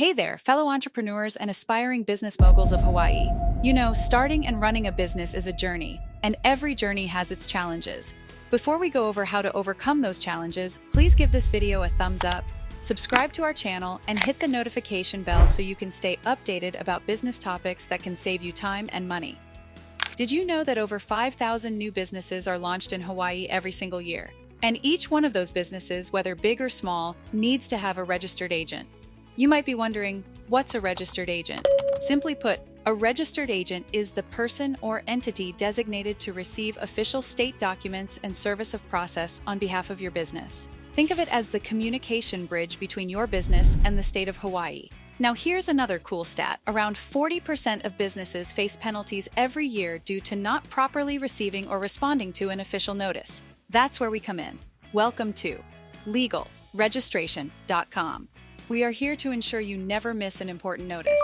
Hey there, fellow entrepreneurs and aspiring business moguls of Hawaii. You know, starting and running a business is a journey, and every journey has its challenges. Before we go over how to overcome those challenges, please give this video a thumbs up, subscribe to our channel, and hit the notification bell so you can stay updated about business topics that can save you time and money. Did you know that over 5,000 new businesses are launched in Hawaii every single year? And each one of those businesses, whether big or small, needs to have a registered agent. You might be wondering, what's a registered agent? Simply put, a registered agent is the person or entity designated to receive official state documents and service of process on behalf of your business. Think of it as the communication bridge between your business and the state of Hawaii. Now here's another cool stat. Around 40% of businesses face penalties every year due to not properly receiving or responding to an official notice. That's where we come in. Welcome to legalregistration.com. We are here to ensure you never miss an important notice.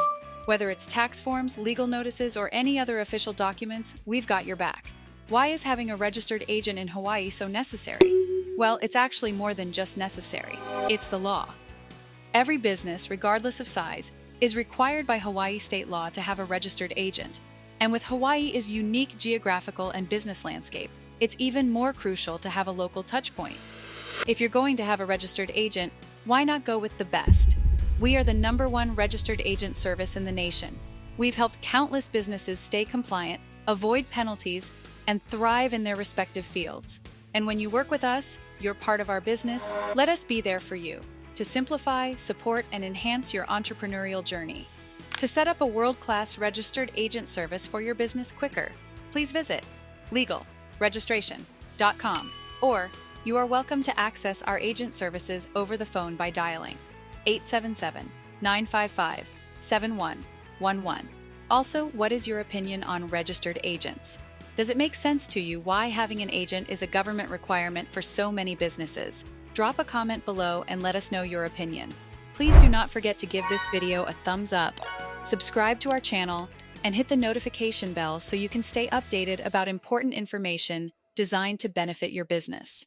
Whether it's tax forms, legal notices, or any other official documents, we've got your back. Why is having a registered agent in Hawaii so necessary? Well, it's actually more than just necessary. It's the law. Every business, regardless of size, is required by Hawaii state law to have a registered agent. And with Hawaii's unique geographical and business landscape, it's even more crucial to have a local touchpoint. If you're going to have a registered agent, why not go with the best? We are the #1 registered agent service in the nation. We've helped countless businesses stay compliant, avoid penalties, and thrive in their respective fields. And when you work with us, you're part of our business. Let us be there for you to simplify, support, and enhance your entrepreneurial journey. To set up a world-class registered agent service for your business quicker, please visit legalregistration.com, or you are welcome to access our agent services over the phone by dialing 877-955-7111. Also, what is your opinion on registered agents? Does it make sense to you why having an agent is a government requirement for so many businesses? Drop a comment below and let us know your opinion. Please do not forget to give this video a thumbs up, subscribe to our channel, and hit the notification bell so you can stay updated about important information designed to benefit your business.